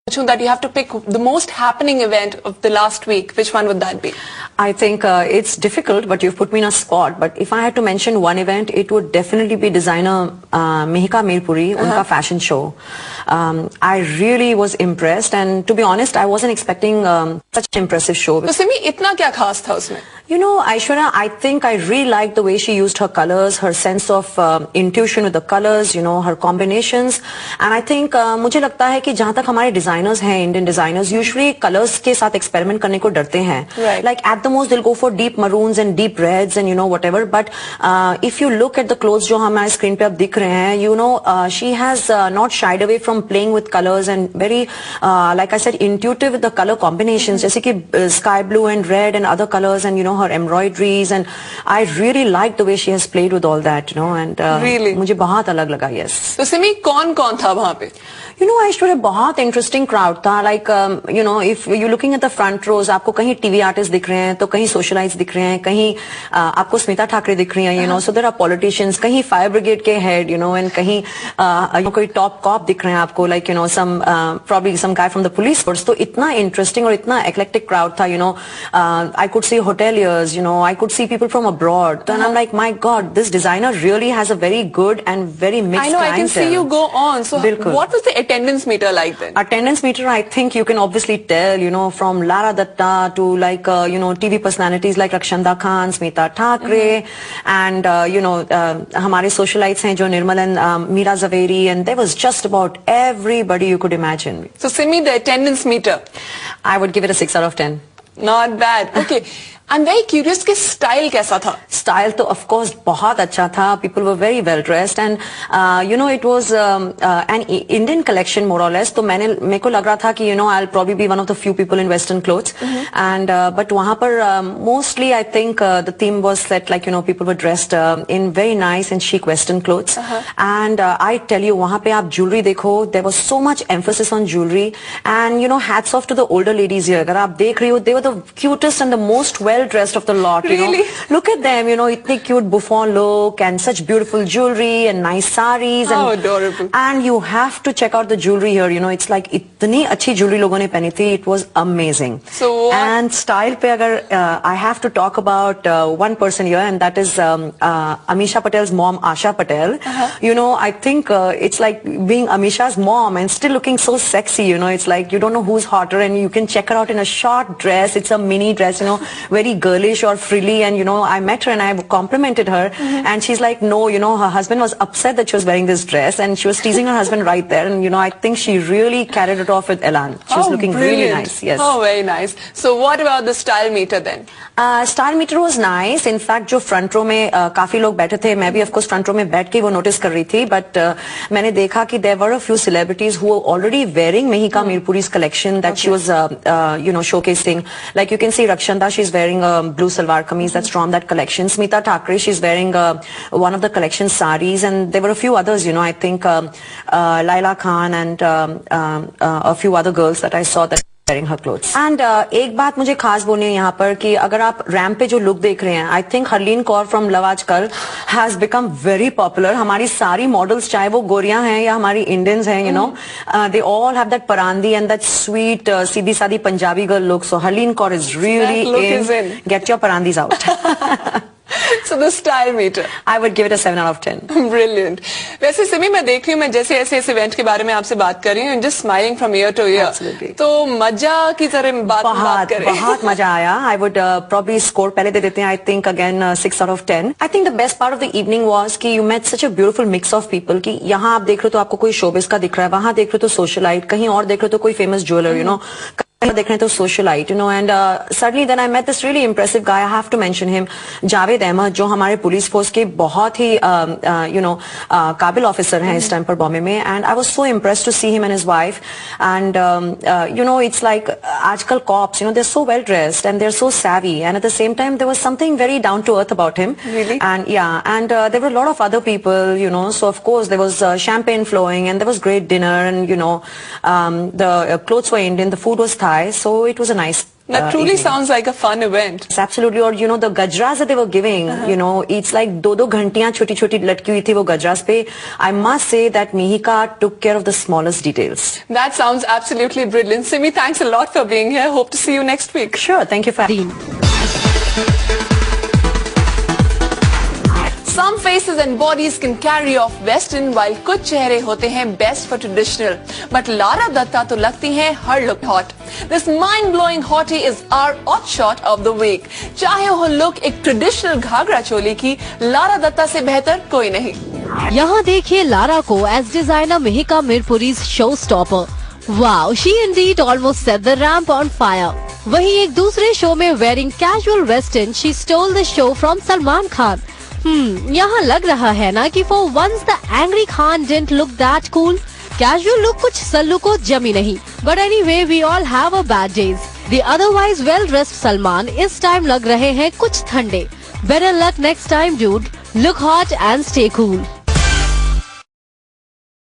that you have to pick the most happening event of the last week, which one would that be? I think it's difficult, but you've put me in a spot. But if I had to mention one event, it would definitely be designer Mihika Mirpuri, unka fashion show. I really was impressed, and to be honest, I wasn't expecting such an impressive show. So Simi, itna kya khas tha usme? You know, Aishwarya, I think I really liked the way she used her colors, her sense of intuition with the colors, you know, her combinations. And I think मुझे लगता है कि जहाँ तक हमारे designers हैं, Indian designers, usually colors के साथ experiment करने को डरते हैं. Right. Like at the most they'll go for deep maroons and deep reds and you know whatever. But if you look at the clothes जो हमारे screen पे अब दिख रहे हैं, you know, she has not shied away from playing with colors and very, like I said, intuitive with the color combinations. जैसे कि sky blue and red and other colors and you know her embroideries, and I really liked the way she has played with all that, you know, and really मुझे बहुत अलग लगा. Yes. तो सिमी कौन था वहाँ पे? You know, Aishwarya, बहुत interesting crowd था. Like, you know, if you're looking at the front rows, आपको कहीं TV artists दिख रहे हैं, तो कहीं socialites दिख रहे हैं, कहीं आपको स्मिता ठाकरे दिख रही हैं, you know, so there are politicians, कहीं fire brigade के head, you know, and कहीं कोई top cop दिख रहे हैं आपको, like, you know, some probably some guy from the police force. तो इतना interesting और इतना eclectic crowd था, you know. I could see hoteliers, you know, I could see people from abroad. And I'm like, my God, this designer really has a very good and very mixed I know, clientele. I can see you go on. So what was the attendance meter like then? Attendance meter, I think you can obviously tell, you know, from Lara Datta to like, you know, TV personalities like Rakshanda Khan, Smita Thakre, and, you know, हमारे socialites हैं जो Nirmal and Meera Zaveri, and there was just about everybody you could imagine. So Simi, the attendance meter? I would give it a 6 out of 10. Not bad. Okay. I'm very curious कि style कैसा था? Style तो of course बहुत अच्छा था. People were very well dressed, and you know it was an Indian collection more or less. तो मेरे को लग रहा था कि you know I'll probably be one of the few people in Western clothes. And but वहाँ पर mostly I think the theme was set like you know people were dressed in very nice and chic Western clothes. And I tell you वहाँ पे आप jewelry देखो, there was so much emphasis on jewelry, and you know hats off to the older ladies here. अगर आप देख रही हो, they were the cutest and the most well dressed of the lot, you really? know. Look at them, you know, itni cute bouffant look and such beautiful jewelry and nice saris. How and adorable. And you have to check out the jewelry here, you know, it's like itni achhi jewelry logon ne pehni thi, it was amazing. So what? And style pe agar I have to talk about one person here, and that is Amisha Patel's mom, Asha Patel. You know, I think it's like being Amisha's mom and still looking so sexy, you know, it's like you don't know who's hotter, and you can check her out in a short dress, it's a mini dress, you know, very girlish or frilly. And you know I met her and I complimented her, and she's like, no, you know, her husband was upset that she was wearing this dress, and she was teasing her husband right there, and you know I think she really carried it off with elan. She was looking really nice. Yes. Oh, very nice. So what about the style meter then? Style meter was nice. In fact जो front row में काफी लोग बैठे थे, मैं भी of course front row में बैठ के वो notice कर रही थी, but मैंने देखा कि there were a few celebrities who were already wearing Mihika Mirpuri's collection that she was you know showcasing. Like you can see Rakshanda, she's wearing a blue salwar kameez that's from that collection. Smita Thakre, she's wearing one of the collection saris, and there were a few others, you know, I think Laila Khan and a few other girls that I saw that wearing her clothes. And एक बात मुझे खास बोलनी है यहाँ पर कि अगर आप रैम्प पे जो लुक देख रहे हैं, I think Harleen Kaur from Love आजकल has become very popular. हमारी सारी मॉडल्स चाहे वो गोरियां हैं या हमारी इंडियंस हैं, you know, they all have that parandi and that sweet सीधी सादी Punjabi girl look. So Harleen Kaur is really in. Get your parandis out. So the style meter, I would give it a 7 out of 10. Brilliant. वैसे सिमी मैं देख रही हूँ, मैं जैसे ऐसे इस इवेंट के बारे में आपसे बात कर रही हूँ, just smiling from ear to ear. Absolutely. तो मजा की तरह बात करें. बहुत मजा आया. I would probably score पहले दे देते हैं. I think again 6 out of 10. I think the best part of the evening was कि you met such a beautiful mix of people. कि यहाँ आप देख रहे हो तो आपको कोई showbiz का दिख रहा है, वहाँ देख रहे हो तो socialite, कहीं और देख रहे हो तो कोई famous jeweler, you know. देख रहे थे socialite, you know, and suddenly then I met this really impressive guy. I have to mention him, Javed Ahmed, जो हमारे पुलिस फोर्स के बहुत ही you know काबिल ऑफिसर हैं इस टाइम पर बॉम्बे में, and I was so impressed to see him and his wife. And you know it's like आजकल cops, you know, they're so well dressed and they're so savvy, and at the same time there was something very down to earth about him. Really? And yeah, and there were a lot of other people, you know, so of course there was champagne flowing, and there was great dinner, and you know the clothes were Indian, the food was Thai, so it was a nice That truly sounds like a fun event. Absolutely. और you know the gajras that they were giving, you know, it's like 2-2 घंटियां छोटी-छोटी लटकी हुई थी वो गजरास पे. I must say that Mihika took care of the smallest details. That sounds absolutely brilliant. Simi, thanks a lot for being here. Hope to see you next week. Sure. Thank you for Some faces and bodies can carry off Western while कुछ चेहरे होते हैं best for traditional. But Lara Datta तो लगती हैं her look hot. This mind-blowing hottie is our hot shot of the week. चाहे वो look एक traditional घाघरा चोली की, Lara Datta से बेहतर कोई नहीं. यहाँ देखिए लारा को as designer Mihika Mirpuri's showstopper. Wow, she indeed almost set the ramp on fire. वहीं एक दूसरे शो में wearing casual Western, she stole the show from Salman Khan. यहाँ लग रहा है ना कि for once the angry Khan didn't look that cool. Casual look कुछ सल्लू को जमी नहीं. But anyway, we all have our bad days. The otherwise well-dressed Salman इस टाइम लग रहे हैं कुछ ठंडे. Better luck next time, dude. Look hot and stay cool.